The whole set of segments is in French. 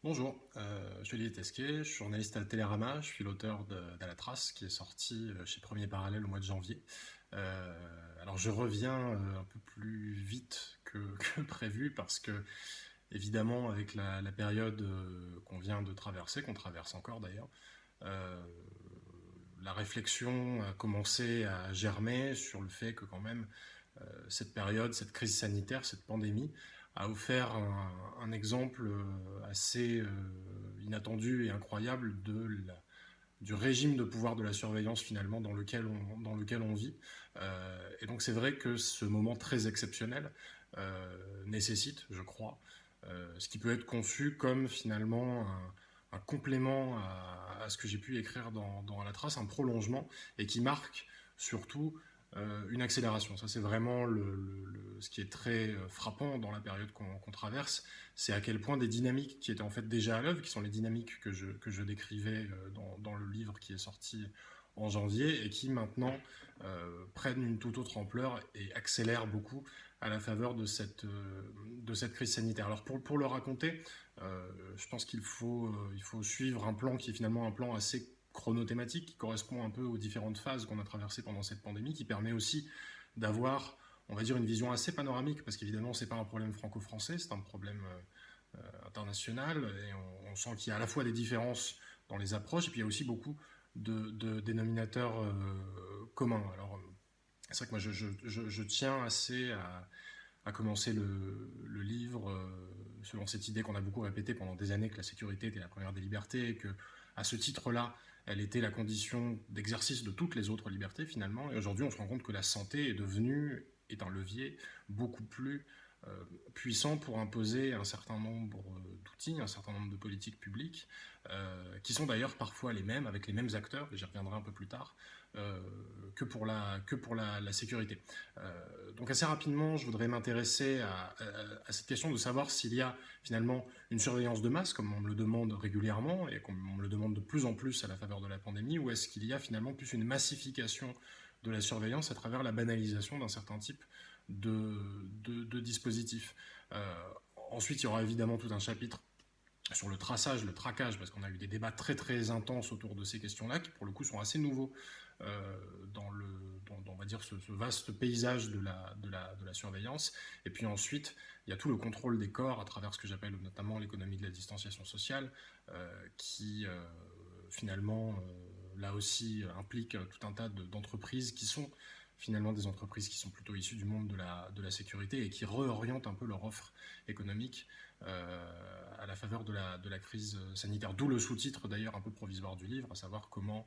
Bonjour, je suis Olivier Tesquet, je suis journaliste à Télérama, je suis l'auteur d'À la Trace qui est sorti chez Premier Parallèle au mois de janvier. Alors je reviens un peu plus vite que prévu parce que évidemment avec la période qu'on vient de traverser, qu'on traverse encore d'ailleurs, euh, la réflexion a commencé à germer sur le fait que quand même cette période, cette crise sanitaire, cette pandémie a offert un exemple assez inattendu et incroyable du régime de pouvoir de la surveillance finalement dans lequel on vit. Et donc c'est vrai que ce moment très exceptionnel nécessite, je crois, ce qui peut être conçu comme finalement un complément à ce que j'ai pu écrire dans La Trace, un prolongement, et qui marque surtout une accélération. Ça, c'est vraiment ce qui est très frappant dans la période qu'on traverse, c'est à quel point des dynamiques qui étaient en fait déjà à l'œuvre, qui sont les dynamiques que je décrivais dans le livre qui est sorti en janvier et qui maintenant prennent une toute autre ampleur et accélèrent beaucoup à la faveur de cette crise sanitaire. Alors pour le raconter, je pense il faut suivre un plan qui est finalement un plan assez chronothématique qui correspond un peu aux différentes phases qu'on a traversées pendant cette pandémie, qui permet aussi d'avoir, on va dire, une vision assez panoramique, parce qu'évidemment, c'est pas un problème franco-français, c'est un problème international, et on sent qu'il y a à la fois des différences dans les approches, et puis il y a aussi beaucoup de dénominateurs communs. Alors, c'est vrai que moi, je tiens assez à commencer le livre selon cette idée qu'on a beaucoup répétée pendant des années, que la sécurité était la première des libertés, et que, à ce titre-là, elle était la condition d'exercice de toutes les autres libertés finalement. Et aujourd'hui, on se rend compte que la santé est un levier beaucoup plus puissant pour imposer un certain nombre d'outils, un certain nombre de politiques publiques, qui sont d'ailleurs parfois les mêmes, avec les mêmes acteurs, et j'y reviendrai un peu plus tard, euh, que pour la sécurité. Donc assez rapidement, je voudrais m'intéresser à cette question de savoir s'il y a finalement une surveillance de masse, comme on me le demande régulièrement et comme on me le demande de plus en plus à la faveur de la pandémie, ou est-ce qu'il y a finalement plus une massification de la surveillance à travers la banalisation d'un certain type de dispositifs. Ensuite, il y aura évidemment tout un chapitre sur le traçage, le traquage, parce qu'on a eu des débats très très intenses autour de ces questions-là, qui pour le coup sont assez nouveaux on va dire, ce vaste paysage de la surveillance. Et puis ensuite, il y a tout le contrôle des corps à travers ce que j'appelle notamment l'économie de la distanciation sociale, qui finalement, là aussi, implique tout un tas d'entreprises qui sont finalement des entreprises qui sont plutôt issues du monde de la sécurité et qui réorientent un peu leur offre économique à la faveur de la crise sanitaire. D'où le sous-titre d'ailleurs un peu provisoire du livre, à savoir comment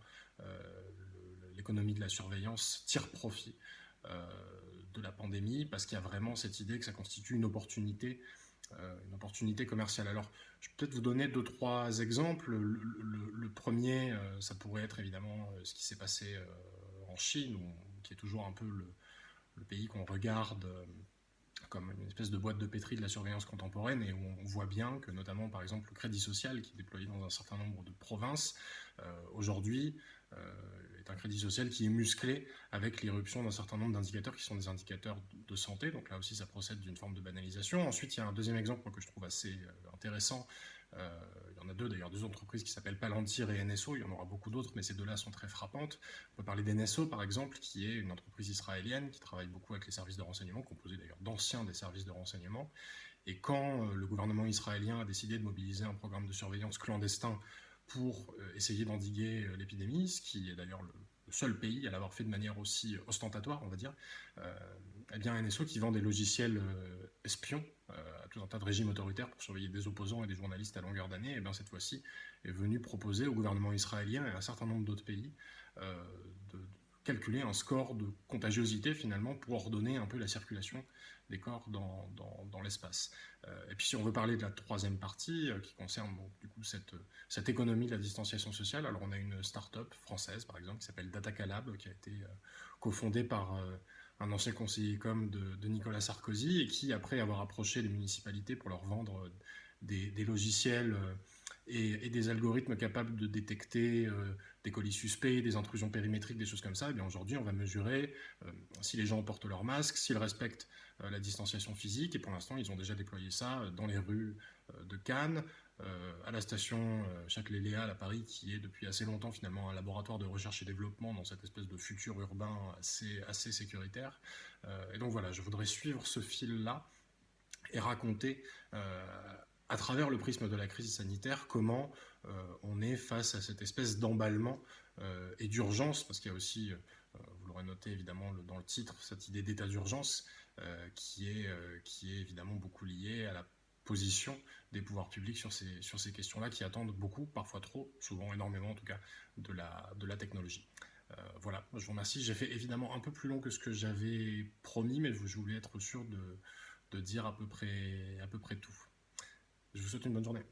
l'économie de la surveillance tire profit de la pandémie, parce qu'il y a vraiment cette idée que ça constitue une opportunité commerciale. Alors, je vais peut-être vous donner deux, trois exemples. Le premier, ça pourrait être évidemment ce qui s'est passé en Chine, qui est toujours un peu le pays qu'on regarde comme une espèce de boîte de pétri de la surveillance contemporaine, et où on voit bien que notamment par exemple le crédit social qui est déployé dans un certain nombre de provinces aujourd'hui est un crédit social qui est musclé avec l'irruption d'un certain nombre d'indicateurs qui sont des indicateurs de santé. Donc là aussi ça procède d'une forme de banalisation. Ensuite il y a un deuxième exemple que je trouve assez intéressant. Il y en a deux d'ailleurs, deux entreprises qui s'appellent Palantir et NSO. Il y en aura beaucoup d'autres, mais ces deux-là sont très frappantes. On peut parler d'NSO par exemple, qui est une entreprise israélienne qui travaille beaucoup avec les services de renseignement, composée d'ailleurs d'anciens des services de renseignement. Et quand le gouvernement israélien a décidé de mobiliser un programme de surveillance clandestin pour essayer d'endiguer l'épidémie, ce qui est d'ailleurs le seul pays à l'avoir fait de manière aussi ostentatoire, on va dire, eh bien NSO qui vend des logiciels espions à tout un tas de régimes autoritaires pour surveiller des opposants et des journalistes à longueur d'année, et bien cette fois-ci est venu proposer au gouvernement israélien et à un certain nombre d'autres pays de calculer un score de contagiosité finalement pour ordonner un peu la circulation des corps dans l'espace. Et puis si on veut parler de la troisième partie qui concerne donc, du coup cette économie de la distanciation sociale, alors on a une start-up française par exemple qui s'appelle Datacalab qui a été cofondée par un ancien conseiller com de Nicolas Sarkozy et qui, après avoir approché les municipalités pour leur vendre des logiciels et des algorithmes capables de détecter des colis suspects, des intrusions périmétriques, des choses comme ça, et bien aujourd'hui on va mesurer si les gens portent leur masque, s'ils respectent la distanciation physique, et pour l'instant ils ont déjà déployé ça dans les rues de Cannes, à la station Châtelet-Léal à Paris, qui est depuis assez longtemps finalement un laboratoire de recherche et développement dans cette espèce de futur urbain assez sécuritaire. Et donc voilà, je voudrais suivre ce fil-là et raconter à travers le prisme de la crise sanitaire comment on est face à cette espèce d'emballement et d'urgence, parce qu'il y a aussi, vous l'aurez noté évidemment dans le titre, cette idée d'état d'urgence qui est évidemment beaucoup liée à la position des pouvoirs publics sur ces questions-là, qui attendent beaucoup, parfois trop, souvent énormément en tout cas, de la technologie. Voilà, je vous remercie. J'ai fait évidemment un peu plus long que ce que j'avais promis, mais je voulais être sûr de dire à peu près tout. Je vous souhaite une bonne journée.